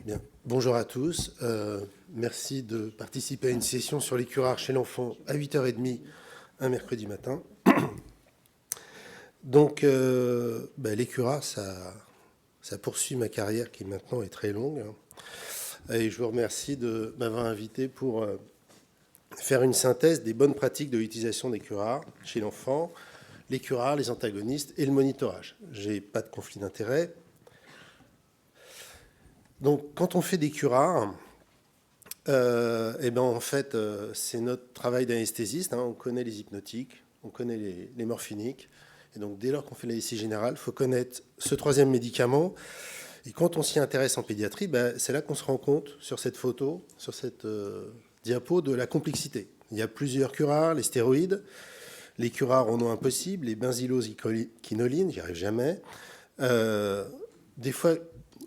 Bien. Bonjour à tous. Merci de participer à une session sur les curares chez l'enfant à 8h30 un mercredi matin. Donc, les curares, ça poursuit ma carrière qui maintenant est très longue. Et je vous remercie de m'avoir invité pour faire une synthèse des bonnes pratiques de l'utilisation des curares chez l'enfant, les curares, les antagonistes et le monitorage. Je n'ai pas de conflit d'intérêt. Donc, quand on fait des curares, en fait, c'est notre travail d'anesthésiste. On connaît les hypnotiques, on connaît les morphiniques. Et donc, dès lors qu'on fait l'anesthésie générale, il faut connaître ce troisième médicament. Et quand on s'y intéresse en pédiatrie, c'est là qu'on se rend compte, sur cette photo, sur cette diapo, de la complexité. Il y a plusieurs curares, les stéroïdes, les curares au nom impossible, les benzylose-quinolines, j'y arrive jamais. Des fois,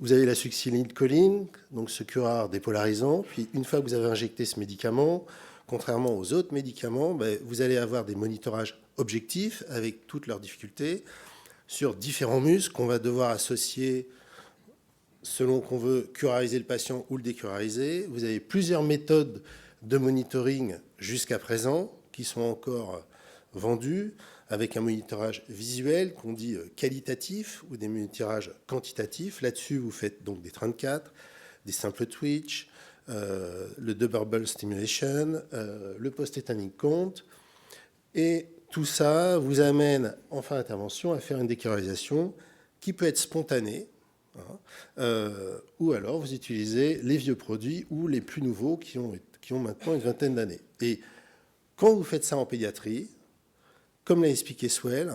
vous avez la succinylcholine, donc ce curare dépolarisant. Puis, une fois que vous avez injecté ce médicament, contrairement aux autres médicaments, vous allez avoir des monitorages objectifs avec toutes leurs difficultés sur différents muscles qu'on va devoir associer selon qu'on veut curariser le patient ou le décurariser. Vous avez plusieurs méthodes de monitoring jusqu'à présent qui sont encore vendues, avec un monitorage visuel qu'on dit qualitatif ou des monitorages quantitatifs. Là-dessus, vous faites donc des 34, des simples twitch, le double stimulation, le post-tétanic count. Et tout ça vous amène en fin d'intervention à faire une décurarisation qui peut être spontanée, ou alors vous utilisez les vieux produits ou les plus nouveaux qui ont maintenant une vingtaine d'années. Et quand vous faites ça en pédiatrie, comme l'a expliqué Swell,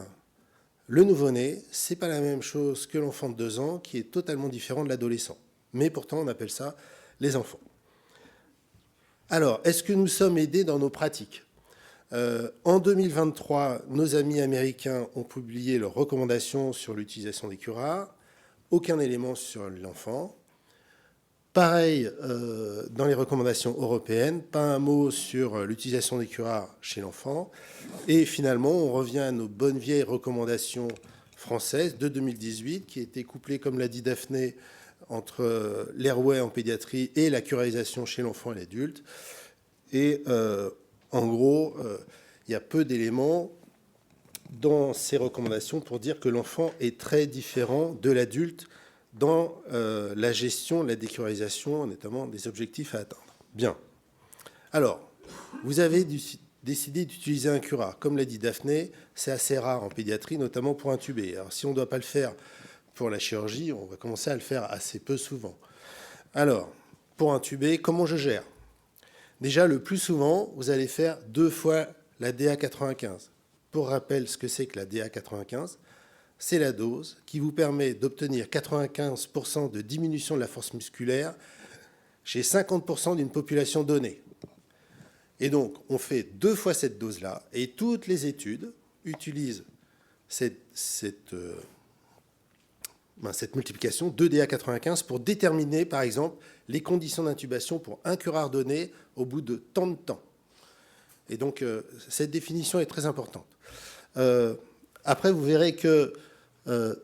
le nouveau-né, ce n'est pas la même chose que l'enfant de 2 ans, qui est totalement différent de l'adolescent. Mais pourtant, on appelle ça les enfants. Alors, est-ce que nous sommes aidés dans nos pratiques ? En 2023, nos amis américains ont publié leurs recommandations sur l'utilisation des curares. Aucun élément sur l'enfant. Pareil dans les recommandations européennes, pas un mot sur l'utilisation des curares chez l'enfant. Et finalement, on revient à nos bonnes vieilles recommandations françaises de 2018, qui étaient couplées, comme l'a dit Daphné, entre l'airway en pédiatrie et la curarisation chez l'enfant et l'adulte. Et en gros, il y a peu d'éléments dans ces recommandations pour dire que l'enfant est très différent de l'adulte dans la gestion de la décurarisation, notamment des objectifs à atteindre. Bien. Alors, vous avez décidé d'utiliser un curar. Comme l'a dit Daphné, c'est assez rare en pédiatrie, notamment pour intuber. Alors, si on ne doit pas le faire pour la chirurgie, on va commencer à le faire assez peu souvent. Alors, pour intuber, comment je gère ? Déjà, le plus souvent, vous allez faire 2 fois la DA95. Pour rappel, ce que c'est que la DA95, c'est la dose qui vous permet d'obtenir 95% de diminution de la force musculaire chez 50% d'une population donnée. Et donc, on fait 2 fois cette dose-là, et toutes les études utilisent cette multiplication 2DA95 pour déterminer, par exemple, les conditions d'intubation pour un curar donné au bout de tant de temps. Et donc, cette définition est très importante. Après, vous verrez que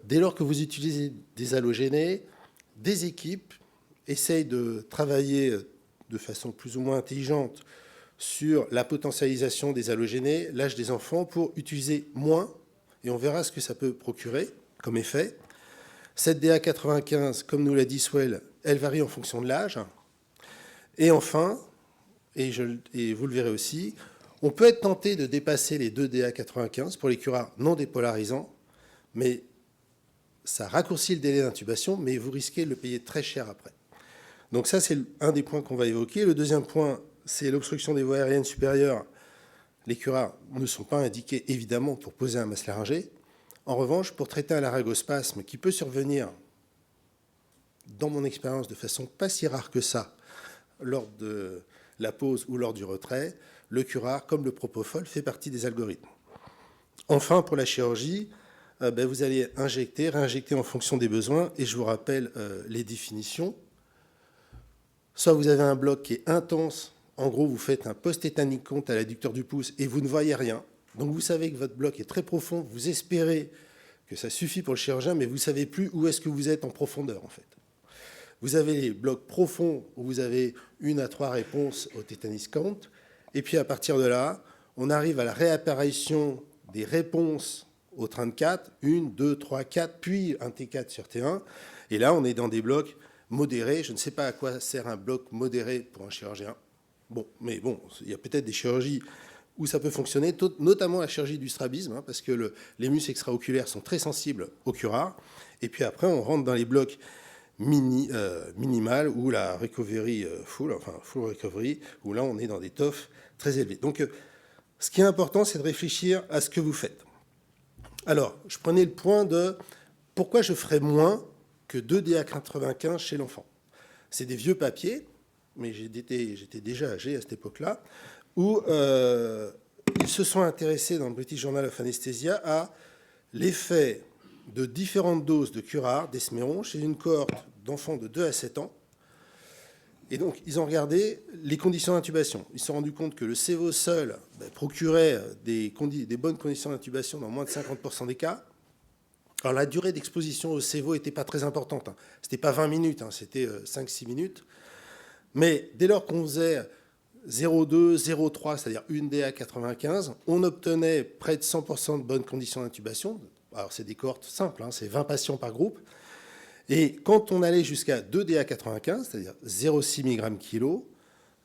dès lors que vous utilisez des halogénés, des équipes essayent de travailler de façon plus ou moins intelligente sur la potentialisation des halogénés, l'âge des enfants, pour utiliser moins, et on verra ce que ça peut procurer comme effet. Cette DA95, comme nous l'a dit Swell, elle varie en fonction de l'âge. Et enfin, et vous le verrez aussi, on peut être tenté de dépasser les 2 DA95 pour les curares non dépolarisants, mais ça raccourcit le délai d'intubation, mais vous risquez de le payer très cher après. Donc ça, c'est un des points qu'on va évoquer. Le deuxième point, c'est l'obstruction des voies aériennes supérieures. Les curares ne sont pas indiqués, évidemment, pour poser un masque laryngé. En revanche, pour traiter un laryngospasme qui peut survenir, dans mon expérience, de façon pas si rare que ça, lors de la pause ou lors du retrait, le curar, comme le propofol, fait partie des algorithmes. Enfin, pour la chirurgie, vous allez injecter, réinjecter en fonction des besoins, et je vous rappelle les définitions. Soit vous avez un bloc qui est intense, en gros, vous faites un post-tétanic count à l'adducteur du pouce et vous ne voyez rien. Donc vous savez que votre bloc est très profond, vous espérez que ça suffit pour le chirurgien, mais vous ne savez plus où est-ce que vous êtes en profondeur, en fait. Vous avez les blocs profonds où vous avez 1 à 3 réponses au tétanis count. Et puis à partir de là, on arrive à la réapparition des réponses au 34, 1, 2, 3, 4, puis un T4 sur T1. Et là, on est dans des blocs modérés. Je ne sais pas à quoi sert un bloc modéré pour un chirurgien. Bon, mais bon, il y a peut-être des chirurgies où ça peut fonctionner, notamment la chirurgie du strabisme, parce que les muscles extraoculaires sont très sensibles au curare. Et puis après, on rentre dans les blocs minimal ou la recovery full, enfin full recovery, où là, on est dans des TOF très élevés. Donc, ce qui est important, c'est de réfléchir à ce que vous faites. Alors, je prenais le point de pourquoi je ferais moins que 2 DA95 chez l'enfant. C'est des vieux papiers, mais j'étais déjà âgé à cette époque-là, où ils se sont intéressés dans le British Journal of Anesthesia à l'effet de différentes doses de curare, d'esméron, chez une cohorte d'enfants de 2 à 7 ans. Et donc, ils ont regardé les conditions d'intubation. Ils se sont rendus compte que le CEVO seul procurait des bonnes conditions d'intubation dans moins de 50% des cas. Alors, la durée d'exposition au CEVO n'était pas très importante. Ce n'était pas 20 minutes, c'était 5-6 minutes. Mais dès lors qu'on faisait 0,2, 0,3, c'est-à-dire une DA95, on obtenait près de 100% de bonnes conditions d'intubation. Alors, c'est des cohortes simples, c'est 20 patients par groupe. Et quand on allait jusqu'à 2 DA95, c'est-à-dire 0,6 mg/kg,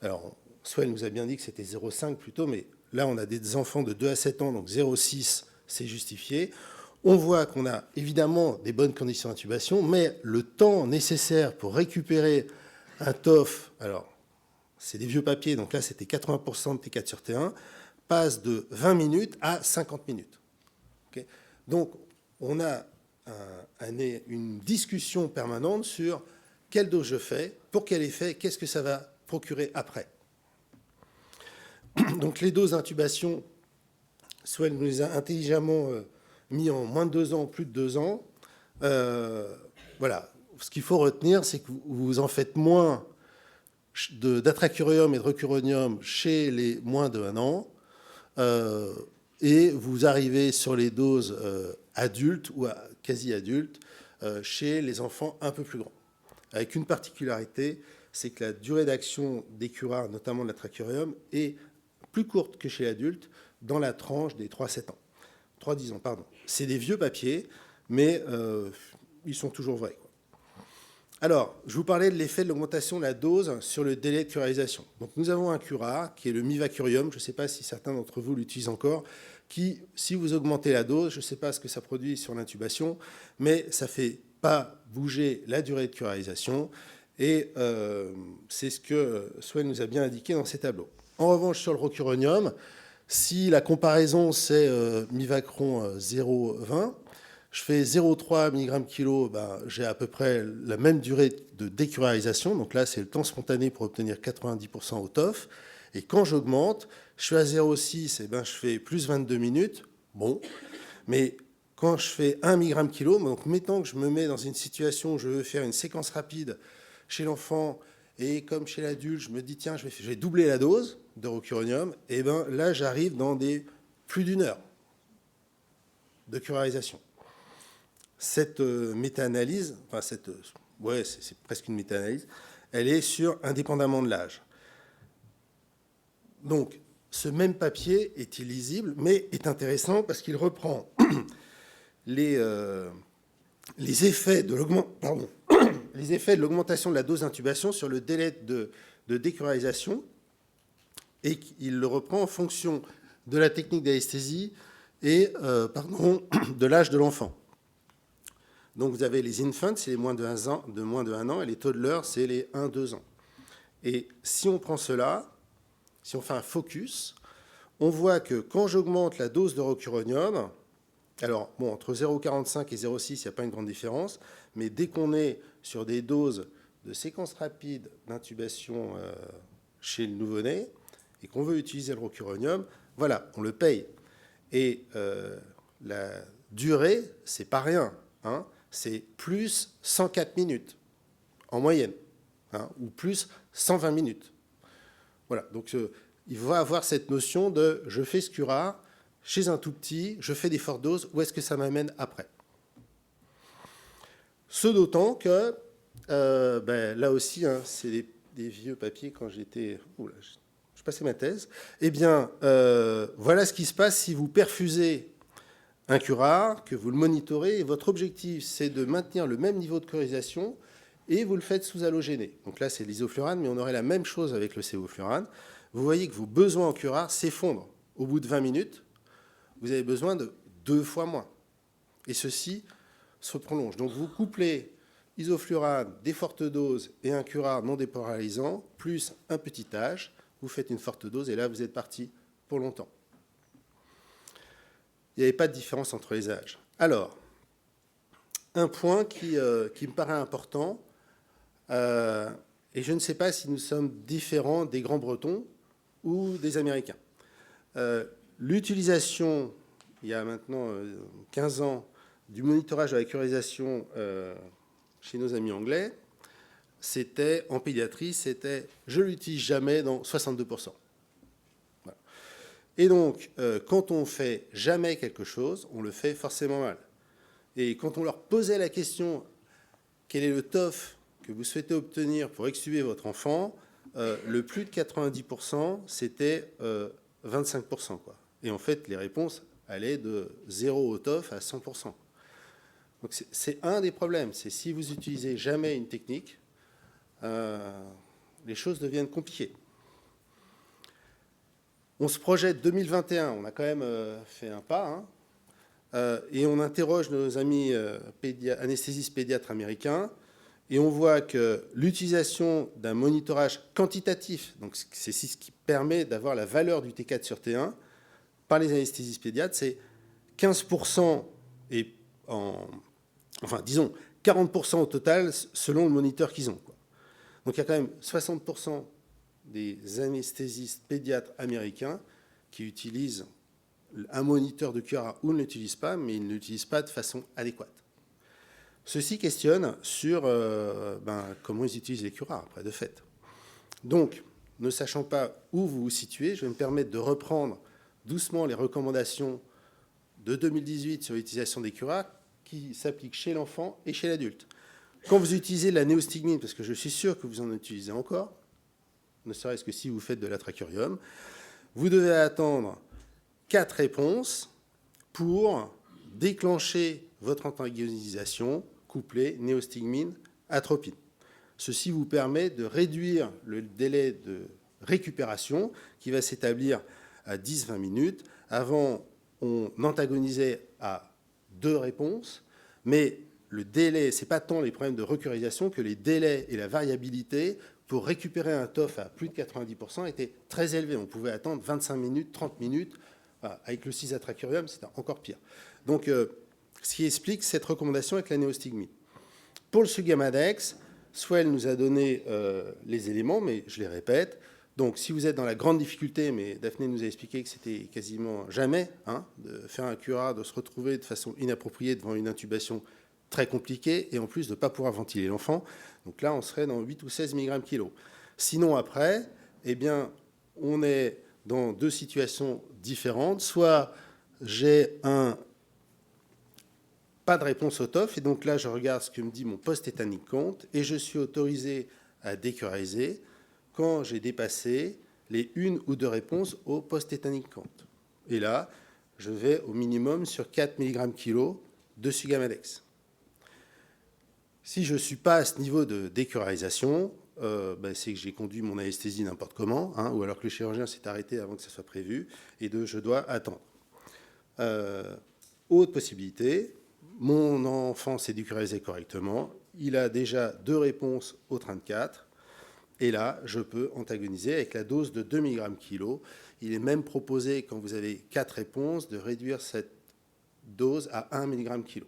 alors, Swell nous a bien dit que c'était 0,5 plutôt, mais là, on a des enfants de 2 à 7 ans, donc 0,6, c'est justifié. On voit qu'on a évidemment des bonnes conditions d'intubation, mais le temps nécessaire pour récupérer un TOF, alors, c'est des vieux papiers, donc là, c'était 80% de T4 sur T1, passe de 20 minutes à 50 minutes. Okay, donc, on a une discussion permanente sur quelle dose je fais, pour quel effet, qu'est-ce que ça va procurer après. Donc, les doses d'intubation, soit elle nous les a intelligemment mis en moins de 2 ans, plus de 2 ans. Voilà. Ce qu'il faut retenir, c'est que vous en faites moins d'atracurium et de rocuronium chez les moins de 1 an, et vous arrivez sur les doses adultes ou quasi-adultes chez les enfants un peu plus grands. Avec une particularité, c'est que la durée d'action des curares, notamment de l'atracurium, est plus courte que chez l'adulte dans la tranche des 3-7 ans. 3-10 ans, pardon. C'est des vieux papiers, mais ils sont toujours vrais. Alors, je vous parlais de l'effet de l'augmentation de la dose sur le délai de curarisation. Donc, nous avons un curare qui est le mivacurium. Je ne sais pas si certains d'entre vous l'utilisent encore, qui, si vous augmentez la dose, je ne sais pas ce que ça produit sur l'intubation, mais ça ne fait pas bouger la durée de curarisation. Et c'est ce que Swell nous a bien indiqué dans ces tableaux. En revanche, sur le rocuronium, si la comparaison, c'est Mivacron 0,20, je fais 0,3 mg/kg, j'ai à peu près la même durée de décurarisation. Donc là, c'est le temps spontané pour obtenir 90% au TOF. Et quand j'augmente, je suis à 0,6, je fais plus 22 minutes. Bon, mais quand je fais 1 mg/kg, donc mettons que je me mets dans une situation où je veux faire une séquence rapide chez l'enfant, et comme chez l'adulte, je me dis, tiens, je vais doubler la dose de rocuronium, et là, j'arrive dans des plus d'1 heure de curarisation. Cette méta-analyse, enfin, c'est presque une méta-analyse, elle est sur indépendamment de l'âge. Donc, ce même papier est illisible, mais est intéressant parce qu'il reprend les effets de l'augmentation de la dose d'intubation sur le délai de décurarisation, et il le reprend en fonction de la technique d'anesthésie et de l'âge de l'enfant. Donc vous avez les infants, c'est les moins de 1 an, et les toddlers, c'est les 1-2 ans. Et si on prend cela, si on fait un focus, on voit que quand j'augmente la dose de rocuronium, alors bon, entre 0,45 et 0,6, il n'y a pas une grande différence, mais dès qu'on est sur des doses de séquence rapide d'intubation chez le nouveau-né, et qu'on veut utiliser le rocuronium, voilà, on le paye. Et la durée, c'est pas rien, c'est plus 104 minutes en moyenne, ou plus 120 minutes. Voilà, donc il va avoir cette notion de je fais ce curare chez un tout petit, je fais des fortes doses, où est-ce que ça m'amène après? Ce d'autant que Là aussi, hein, c'est des vieux papiers quand j'étais... Oula, je passais ma thèse. Eh bien, voilà ce qui se passe si vous perfusez un curare, que vous le monitorez, et votre objectif, c'est de maintenir le même niveau de colorisation, et vous le faites sous halogéné. Donc là, c'est l'isoflurane, mais on aurait la même chose avec le sévoflurane. Vous voyez que vos besoins en curare s'effondrent. Au bout de 20 minutes, vous avez besoin de 2 fois moins. Et ceci se prolonge. Donc vous couplez isoflurane, des fortes doses et un curare non dépolarisant, plus un petit âge, vous faites une forte dose, et là, vous êtes parti pour longtemps. Il n'y avait pas de différence entre les âges. Alors, un point qui me paraît important, et je ne sais pas si nous sommes différents des Grands-Bretons ou des Américains. L'utilisation, il y a maintenant 15 ans, du monitorage de la colorisation chez nos amis anglais, c'était, en pédiatrie, c'était « je ne l'utilise jamais » dans 62%. Et donc, quand on fait jamais quelque chose, on le fait forcément mal. Et quand on leur posait la question, quel est le TOF que vous souhaitez obtenir pour extuber votre enfant, le plus de 90%, c'était 25%, quoi. Et en fait, les réponses allaient de 0 au TOF à 100%. Donc c'est un des problèmes, c'est si vous utilisez jamais une technique, les choses deviennent compliquées. On se projette 2021, on a quand même fait un pas, hein, et on interroge nos amis anesthésistes pédiatres américains, et on voit que l'utilisation d'un monitorage quantitatif, donc c'est ce qui permet d'avoir la valeur du T4 sur T1, par les anesthésistes pédiatres, c'est 15% et enfin, disons, 40% au total selon le moniteur qu'ils ont, quoi. Donc il y a quand même 60% des anesthésistes pédiatres américains qui utilisent un moniteur de curare ou ne l'utilisent pas, mais ils ne l'utilisent pas de façon adéquate. Ceci questionne sur comment ils utilisent les curares, après, de fait. Donc, ne sachant pas où vous vous situez, je vais me permettre de reprendre doucement les recommandations de 2018 sur l'utilisation des curares qui s'appliquent chez l'enfant et chez l'adulte. Quand vous utilisez la néostigmine, parce que je suis sûr que vous en utilisez encore, ne serait-ce que si vous faites de l'atracurium, vous devez attendre 4 réponses pour déclencher votre antagonisation couplée néostigmine-atropine. Ceci vous permet de réduire le délai de récupération qui va s'établir à 10-20 minutes. Avant, on antagonisait à 2 réponses, mais le délai, ce n'est pas tant les problèmes de recurarisation que les délais et la variabilité pour récupérer un TOF à plus de 90% étaient très élevés. On pouvait attendre 25 minutes, 30 minutes. Voilà. Avec le cisatracurium, c'était encore pire. Donc, ce qui explique cette recommandation avec la néostigmine. Pour le Sugamadex, Swell nous a donné les éléments, mais je les répète. Donc, si vous êtes dans la grande difficulté, mais Daphné nous a expliqué que c'était quasiment jamais de faire un curare, de se retrouver de façon inappropriée devant une intubation très compliquée, et en plus de ne pas pouvoir ventiler l'enfant. Donc là, on serait dans 8 ou 16 mg/kg. Sinon, après, eh bien, on est dans 2 situations différentes. Soit j'ai pas de réponse au TOF, et donc là, je regarde ce que me dit mon post-tétanic count, et je suis autorisé à décurariser quand j'ai dépassé les 1 ou 2 réponses au post-tétanic count. Et là, je vais au minimum sur 4 mg/kg de Sugamadex. Si je ne suis pas à ce niveau de décurarisation, c'est que j'ai conduit mon anesthésie n'importe comment, ou alors que le chirurgien s'est arrêté avant que ça soit prévu, et je dois attendre. Autre possibilité, mon enfant s'est décurarisé correctement, il a déjà 2 réponses au 34, et là, je peux antagoniser avec la dose de 2 mg/kg. Il est même proposé, quand vous avez 4 réponses, de réduire cette dose à 1 mg/kg.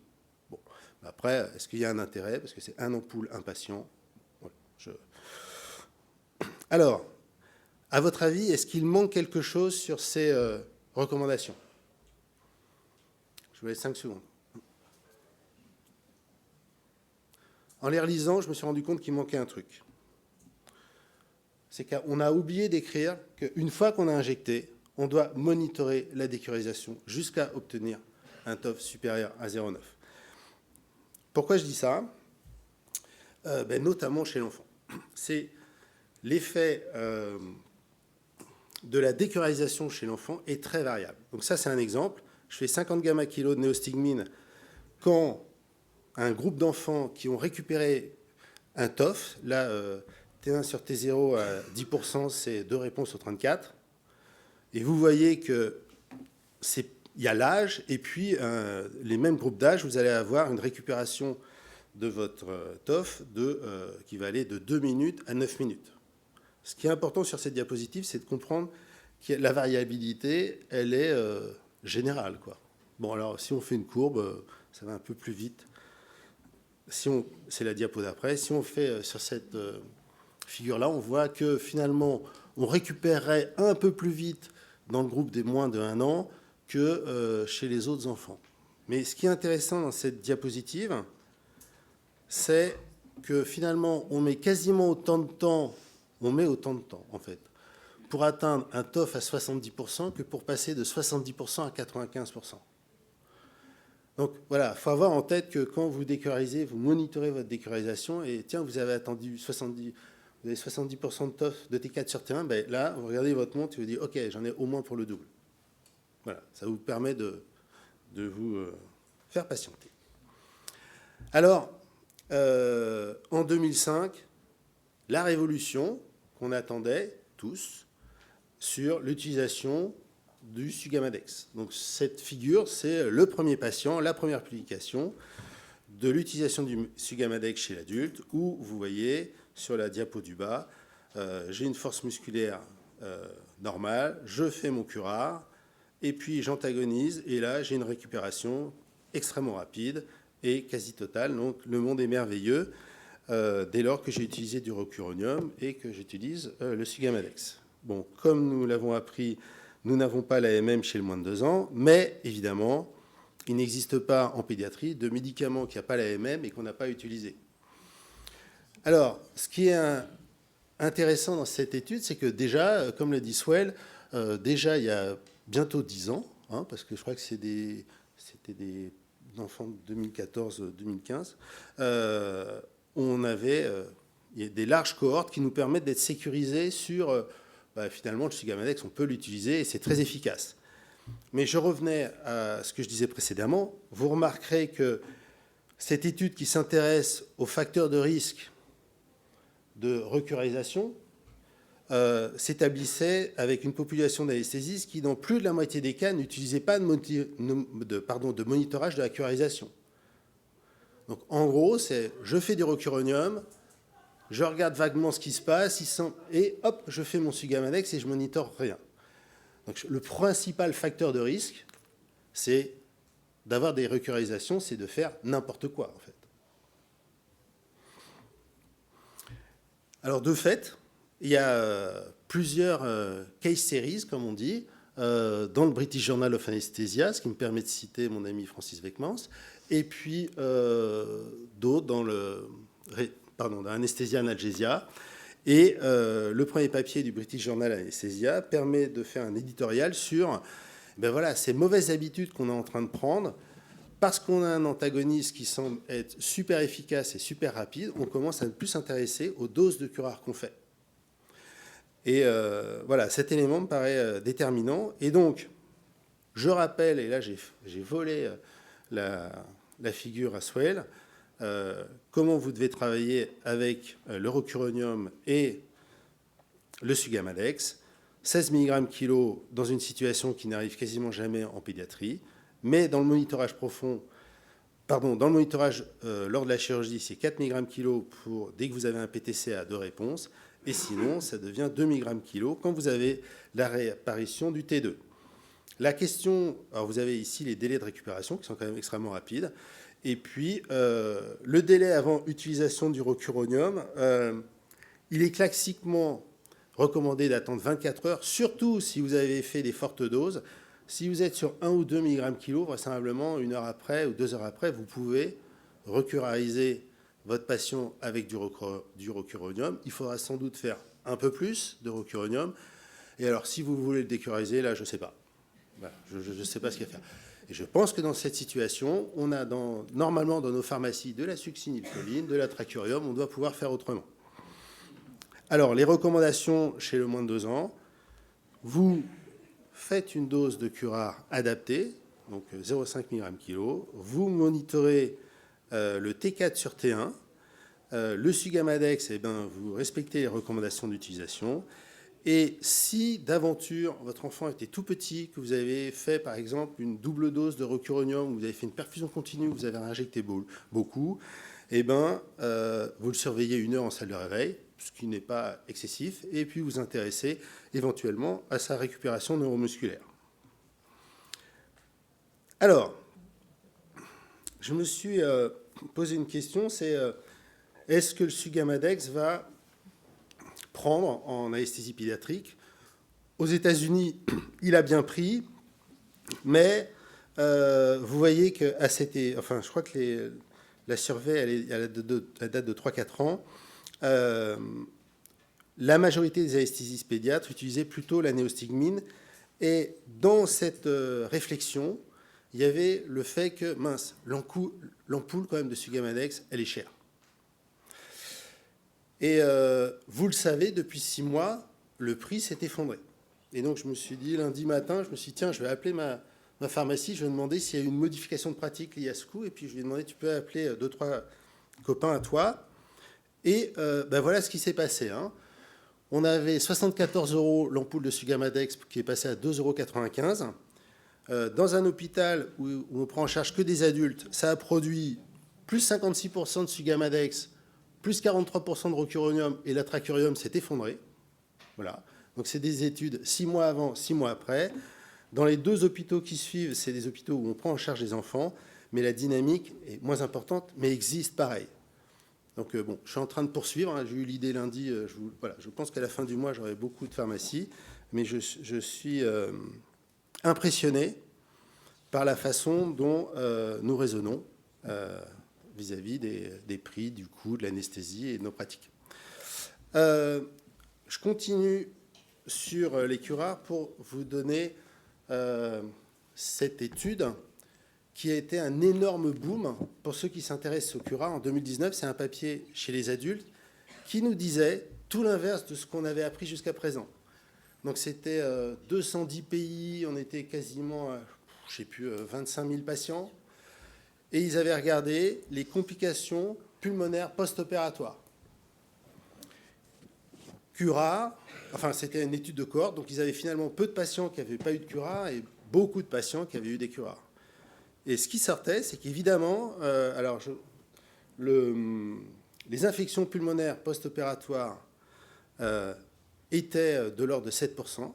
Bon. Après, est-ce qu'il y a un intérêt? Parce que c'est un ampoule, un patient. Voilà, Alors, à votre avis, est-ce qu'il manque quelque chose sur ces recommandations? Je vous laisse 5 secondes. En les relisant, je me suis rendu compte qu'il manquait un truc. C'est qu'on a oublié d'écrire qu'une fois qu'on a injecté, on doit monitorer la décurarisation jusqu'à obtenir un TOF supérieur à 0,9. Pourquoi je dis ça? Notamment chez l'enfant. C'est l'effet de la décurarisation chez l'enfant est très variable. Donc ça, c'est un exemple. Je fais 50 gamma-kilos de néostigmine quand un groupe d'enfants qui ont récupéré un TOF, là, T1 sur T0 à 10%, c'est 2 réponses au 34. Et vous voyez que il y a l'âge, et puis les mêmes groupes d'âge, vous allez avoir une récupération de votre TOF qui va aller de 2 minutes à 9 minutes. Ce qui est important sur cette diapositive, c'est de comprendre que la variabilité, elle est générale, quoi. Bon, alors, si on fait une courbe, ça va un peu plus vite. C'est la diapo d'après. Si on fait sur cette figure-là, on voit que finalement, on récupérerait un peu plus vite dans le groupe des moins de 1 an que chez les autres enfants. Mais ce qui est intéressant dans cette diapositive, c'est que finalement, on met quasiment autant de temps, en fait, pour atteindre un TOF à 70% que pour passer de 70% à 95%. Donc voilà, il faut avoir en tête que quand vous décurarisez, vous monitorez votre décurarisation et tiens, vous avez attendu 70%, vous avez 70% de TOF de T4 sur T1, ben là, vous regardez votre montre et vous dites ok, j'en ai au moins pour le double. Voilà, ça vous permet de vous faire patienter. Alors, en 2005, la révolution qu'on attendait tous sur l'utilisation du Sugamadex. Donc cette figure, c'est le premier patient, la première publication de l'utilisation du Sugamadex chez l'adulte, où vous voyez sur la diapo du bas, j'ai une force musculaire normale, je fais mon curare, et puis j'antagonise, et là j'ai une récupération extrêmement rapide et quasi totale. Donc le monde est merveilleux dès lors que j'ai utilisé du rocuronium et que j'utilise le Sugamadex. Bon, comme nous l'avons appris, nous n'avons pas l'AMM chez le moins de 2 ans, mais évidemment, il n'existe pas en pédiatrie de médicaments qui n'ont pas l'AMM et qu'on n'a pas utilisé. Alors, ce qui est intéressant dans cette étude, c'est que déjà, comme le dit Swell, déjà il y a bientôt 10 ans, hein, parce que je crois que c'était des enfants de 2014-2015, on avait des larges cohortes qui nous permettent d'être sécurisés sur... finalement, le Sugamadex, on peut l'utiliser et c'est très efficace. Mais je revenais à ce que je disais précédemment. Vous remarquerez que cette étude qui s'intéresse aux facteurs de risque de recurarisation s'établissait avec une population d'anesthésistes qui, dans plus de la moitié des cas, n'utilisait pas de monitorage de la curarisation. Donc, en gros, c'est je fais du rocuronium, je regarde vaguement ce qui se passe, et hop, je fais mon Sugamadex et je monitore rien. Donc, le principal facteur de risque, c'est d'avoir des recurarisations, c'est de faire n'importe quoi, en fait. Alors, de fait, il y a plusieurs case series, comme on dit, dans le British Journal of Anesthesia, ce qui me permet de citer mon ami Francis Weckmans, et puis d'autres dans dans Anesthesia Analgesia. Et le premier papier du British Journal Anesthesia permet de faire un éditorial sur ces mauvaises habitudes qu'on est en train de prendre. Parce qu'on a un antagoniste qui semble être super efficace et super rapide, on commence à ne plus s'intéresser aux doses de curare qu'on fait. Et cet élément me paraît déterminant. Et donc, je rappelle, et là j'ai volé la figure à Swell, comment vous devez travailler avec le rocuronium et le Sugamadex, 16 mg kg dans une situation qui n'arrive quasiment jamais en pédiatrie, mais dans le monitorage lors de la chirurgie, c'est 4 mg kg pour dès que vous avez un PTC à 2 réponses, et sinon, ça devient 2 mg kg quand vous avez la réapparition du T2. La question, alors vous avez ici les délais de récupération qui sont quand même extrêmement rapides, et puis le délai avant utilisation du rocuronium, il est classiquement recommandé d'attendre 24 heures, surtout si vous avez fait des fortes doses. Si vous êtes sur 1 ou 2 mg kg, vraisemblablement, 1 heure après ou 2 heures après, vous pouvez recurariser votre patient avec du rocuronium. Il faudra sans doute faire un peu plus de rocuronium. Et alors, si vous voulez le décurariser, là, je ne sais pas. Voilà, je ne sais pas ce qu'il y a à faire. Et je pense que dans cette situation, on a normalement dans nos pharmacies de la succinylcholine, de la tracurium, on doit pouvoir faire autrement. Alors, les recommandations chez le moins de 2 ans, vous faites une dose de curare adaptée, donc 0,5 mg/kg, vous monitorez le T4 sur T1, le Sugamadex, eh ben, vous respectez les recommandations d'utilisation. Et si d'aventure votre enfant était tout petit, que vous avez fait par exemple une double dose de rocuronium, vous avez fait une perfusion continue, vous avez injecté beaucoup, eh ben, vous le surveillez 1 heure en salle de réveil, ce qui n'est pas excessif, et puis vous intéressez éventuellement à sa récupération neuromusculaire. Alors, je me suis posé une question, c'est est-ce que le Sugamadex va prendre en anesthésie pédiatrique? Aux États-Unis, il a bien pris, mais vous voyez qu'à enfin, je crois que la survey, elle date de 3-4 ans. La majorité des anesthésistes pédiatres utilisaient plutôt la néostigmine. Et dans cette réflexion, il y avait le fait que, mince, l'ampoule quand même de Sugamadex, elle est chère. Et vous le savez, depuis 6 mois, le prix s'est effondré. Et donc, je me suis dit, lundi matin, je me suis dit, tiens, je vais appeler ma pharmacie, je vais demander s'il y a eu une modification de pratique liée à ce coût. Et puis, je lui ai demandé, tu peux appeler 2-3 copains à toi. Et ben voilà ce qui s'est passé. Hein. On avait 74 € l'ampoule de Sugamadex qui est passée à 2,95 €. Dans un hôpital où on prend en charge que des adultes, ça a produit plus 56% de Sugamadex, plus 43% de rocuronium, et la tracurium s'est effondrée. Voilà. Donc c'est des études 6 mois avant, 6 mois après. Dans les 2 hôpitaux qui suivent, c'est des hôpitaux où on prend en charge les enfants, mais la dynamique est moins importante, mais existe pareil. Donc bon, je suis en train de poursuivre. Hein. J'ai eu l'idée lundi. Je pense qu'à la fin du mois, j'aurai beaucoup de pharmacies, mais je suis impressionné par la façon dont nous raisonnons vis-à-vis des prix, du coût, de l'anesthésie et de nos pratiques. Je continue sur les curares pour vous donner cette étude qui a été un énorme boom pour ceux qui s'intéressent aux curares. En 2019, c'est un papier chez les adultes qui nous disait tout l'inverse de ce qu'on avait appris jusqu'à présent. Donc c'était 210 pays, on était quasiment, je ne sais plus, 25 000 patients. Et ils avaient regardé les complications pulmonaires post-opératoires. Cura, enfin c'était une étude de cohorte, donc ils avaient finalement peu de patients qui n'avaient pas eu de cura et beaucoup de patients qui avaient eu des curas. Et ce qui sortait, c'est qu'évidemment, les infections pulmonaires post-opératoires étaient de l'ordre de 7%.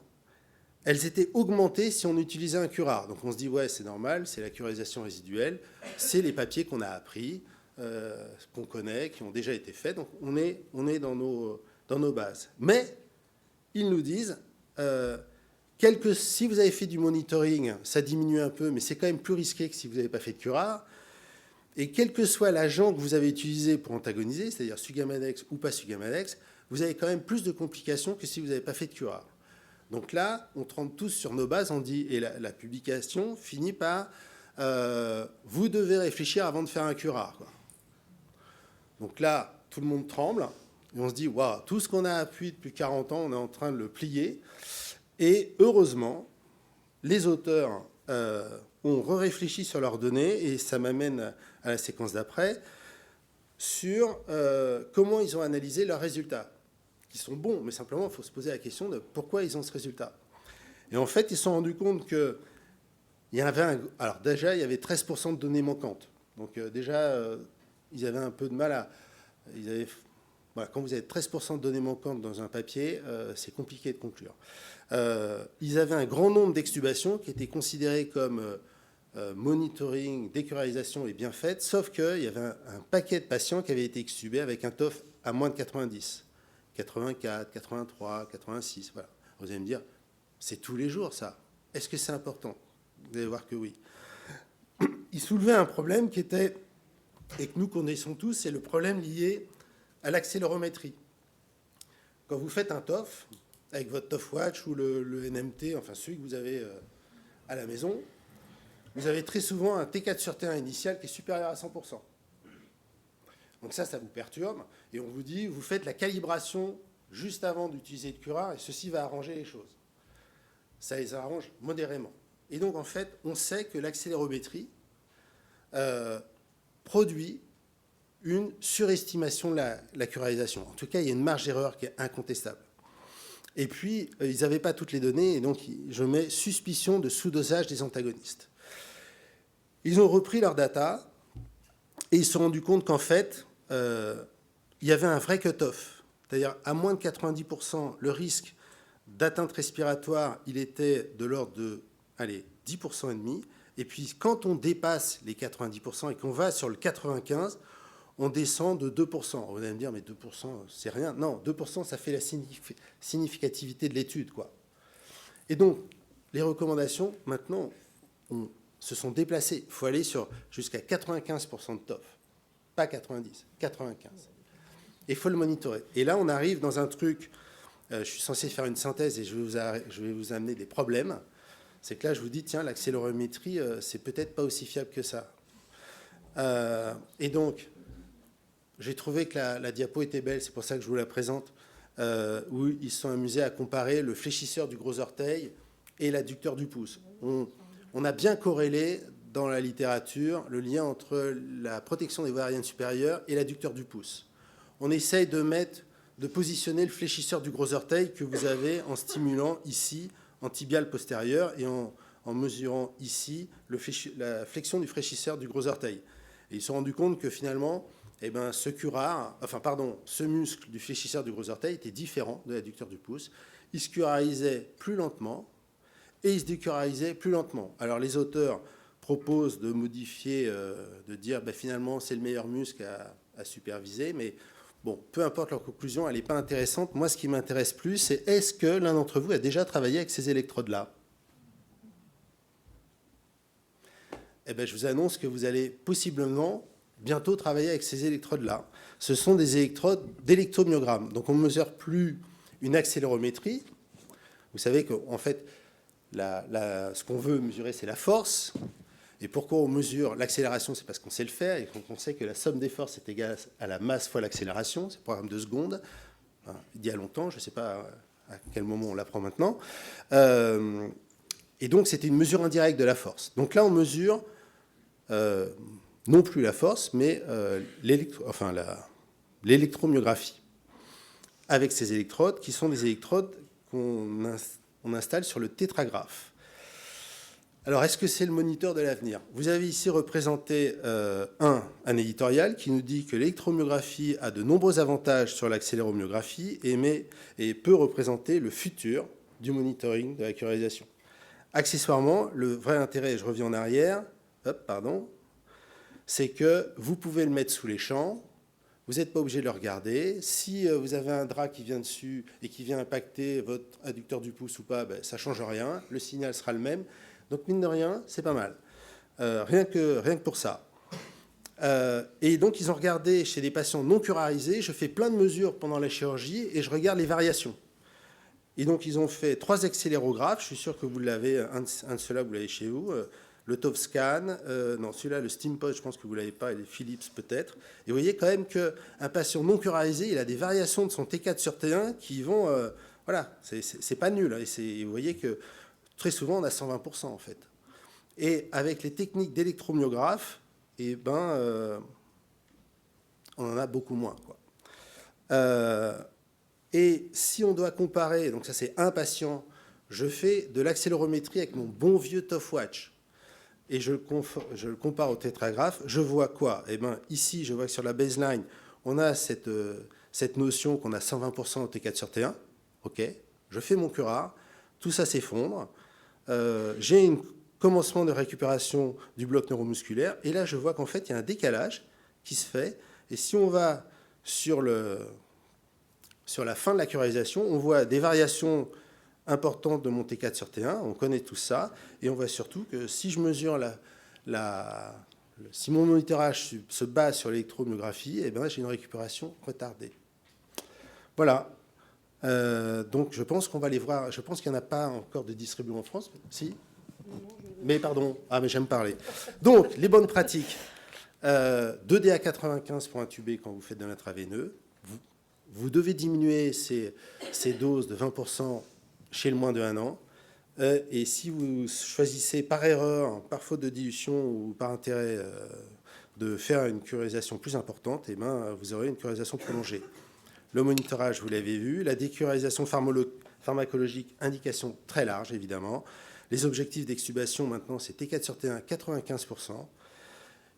Elles étaient augmentées si on utilisait un curare. Donc on se dit, ouais, c'est normal, c'est la curisation résiduelle, c'est les papiers qu'on a appris, qu'on connaît, qui ont déjà été faits. Donc on est dans nos bases. Mais ils nous disent, si vous avez fait du monitoring, ça diminue un peu, mais c'est quand même plus risqué que si vous n'avez pas fait de curare. Et quel que soit l'agent que vous avez utilisé pour antagoniser, c'est-à-dire Sugamadex ou pas Sugamadex, vous avez quand même plus de complications que si vous n'avez pas fait de curare. Donc là, on trempe tous sur nos bases, on dit, et la publication finit par vous devez réfléchir avant de faire un curare, quoi. Donc là, tout le monde tremble, et on se dit, waouh, tout ce qu'on a appris depuis 40 ans, on est en train de le plier. Et heureusement, les auteurs ont réfléchi sur leurs données, et ça m'amène à la séquence d'après, sur comment ils ont analysé leurs résultats, qui sont bons, mais simplement, il faut se poser la question de pourquoi ils ont ce résultat. Et en fait, ils se sont rendus compte qu'il y avait alors déjà, il y avait 13% de données manquantes. Donc déjà, ils avaient un peu de mal à... Voilà, quand vous avez 13% de données manquantes dans un papier, c'est compliqué de conclure. Ils avaient un grand nombre d'extubations qui étaient considérées comme monitoring, décurarisation et bien faites, sauf qu'il y avait un paquet de patients qui avaient été extubés avec un TOF à moins de 90, 84, 83, 86. Voilà. Vous allez me dire, c'est tous les jours ça. Est-ce que c'est important? Vous allez voir que oui. Ils soulevaient un problème qui était, et que nous connaissons tous, c'est le problème lié à l'accélérométrie. Quand vous faites un TOF, avec votre TOF Watch ou le NMT, enfin celui que vous avez à la maison, vous avez très souvent un T4 sur T1 initial qui est supérieur à 100%. Donc ça vous perturbe. Et on vous dit, vous faites la calibration juste avant d'utiliser le curare, et ceci va arranger les choses. Ça les arrange modérément. Et donc, en fait, on sait que l'accélérométrie produit une surestimation de la curarisation. En tout cas, il y a une marge d'erreur qui est incontestable. Et puis, ils n'avaient pas toutes les données, et donc je mets suspicion de sous-dosage des antagonistes. Ils ont repris leurs data, et ils se sont rendus compte qu'en fait, il y avait un vrai cut-off. C'est-à-dire, à moins de 90%, le risque d'atteinte respiratoire, il était de l'ordre de, 10% et demi. Et puis, quand on dépasse les 90% et qu'on va sur le 95%, on descend de 2%. Vous allez me dire, mais 2%, c'est rien. Non, 2%, ça fait la significativité de l'étude, quoi. Et donc, les recommandations, maintenant, se sont déplacées. Il faut aller jusqu'à 95% de TOF. Pas 90, 95. Et il faut le monitorer. Et là, on arrive dans un truc, je suis censé faire une synthèse et je vais vous amener des problèmes. C'est que là, je vous dis, tiens, l'accélérométrie, c'est peut-être pas aussi fiable que ça. Et donc, j'ai trouvé que la diapo était belle, c'est pour ça que je vous la présente, où ils se sont amusés à comparer le fléchisseur du gros orteil et l'adducteur du pouce. On a bien corrélé dans la littérature le lien entre la protection des voies aériennes supérieures et l'adducteur du pouce. On essaye de positionner le fléchisseur du gros orteil que vous avez en stimulant ici, en tibial postérieur, et en mesurant ici la flexion du fléchisseur du gros orteil. Et ils se sont rendus compte que finalement, ce muscle du fléchisseur du gros orteil était différent de l'adducteur du pouce. Il se curarisait plus lentement et il se décurarisait plus lentement. Alors les auteurs proposent de modifier, de dire finalement c'est le meilleur muscle à superviser, mais bon, peu importe leur conclusion, elle n'est pas intéressante. Moi, ce qui m'intéresse plus, c'est est-ce que l'un d'entre vous a déjà travaillé avec ces électrodes-là ? Je vous annonce que vous allez possiblement bientôt travailler avec ces électrodes-là. Ce sont des électrodes d'électromyogramme. Donc, on ne mesure plus une accélérométrie. Vous savez qu'en fait, ce qu'on veut mesurer, c'est la force. Et pourquoi on mesure l'accélération? C'est parce qu'on sait le faire et qu'on sait que la somme des forces est égale à la masse fois l'accélération. C'est le programme de seconde. Il y a longtemps, je ne sais pas à quel moment on l'apprend maintenant. Et donc, c'était une mesure indirecte de la force. Donc là, on mesure non plus la force, mais l'électromyographie avec ces électrodes qui sont des électrodes qu'on installe sur le tétragraphe. Alors, est-ce que c'est le moniteur de l'avenir? Vous avez ici représenté un éditorial qui nous dit que l'électromyographie a de nombreux avantages sur l'accéléromyographie et peut représenter le futur du monitoring de la curarisation. Accessoirement, le vrai intérêt, je reviens en arrière, c'est que vous pouvez le mettre sous les champs, vous n'êtes pas obligé de le regarder. Si vous avez un drap qui vient dessus et qui vient impacter votre adducteur du pouce ou pas, ça ne change rien, le signal sera le même. Donc, mine de rien, c'est pas mal. Rien que pour ça. Et donc, ils ont regardé chez des patients non curarisés. Je fais plein de mesures pendant la chirurgie et je regarde les variations. Et donc, ils ont fait 3 accélérographes. Je suis sûr que vous l'avez, un de ceux-là, vous l'avez chez vous. Le TOF-scan, non, celui-là, le STEAMPOD, je pense que vous ne l'avez pas, et les Philips peut-être. Et vous voyez quand même qu'un patient non curarisé, il a des variations de son T4 sur T1 qui vont... voilà, c'est pas nul. Et vous voyez que très souvent, on a 120% en fait. Et avec les techniques d'électromyographe, on en a beaucoup moins, quoi. Et si on doit comparer, donc ça c'est un patient, je fais de l'accélérométrie avec mon bon vieux TOF-Watch. Et je le compare au tétragraphe, je vois quoi? Ici, je vois que sur la baseline, on a cette notion qu'on a 120% au T4 sur T1. OK, je fais mon curare, tout ça s'effondre. J'ai un commencement de récupération du bloc neuromusculaire. Et là, je vois qu'en fait, il y a un décalage qui se fait. Et si on va sur la fin de la curarisation, on voit des variations importante de mon T4 sur T1, on connaît tout ça, et on voit surtout que si je mesure si mon monitorage se base sur l'électromyographie, j'ai une récupération retardée. Voilà. Donc je pense qu'on va les voir. Je pense qu'il n'y en a pas encore de distribués en France. Si? Mais pardon, mais j'aime parler. Donc, les bonnes pratiques. 2D à 95 pour intuber quand vous faites de l'intraveineux. Vous devez diminuer ces doses de 20% chez le moins de 1 an. Et si vous choisissez par erreur, par faute de dilution ou par intérêt de faire une curisation plus importante, eh ben, vous aurez une curisation prolongée. Le monitorage, vous l'avez vu. La décurisation pharmacologique, indication très large, évidemment. Les objectifs d'extubation, maintenant, c'est T4 sur T1, 95%.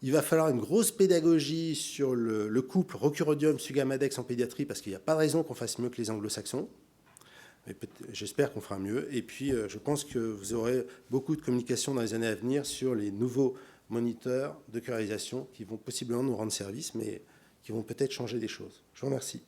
Il va falloir une grosse pédagogie sur le couple rocuronium-sugamadex en pédiatrie, parce qu'il n'y a pas de raison qu'on fasse mieux que les anglo-saxons. J'espère qu'on fera mieux. Et puis, je pense que vous aurez beaucoup de communication dans les années à venir sur les nouveaux moniteurs de curisation qui vont possiblement nous rendre service, mais qui vont peut-être changer des choses. Je vous remercie.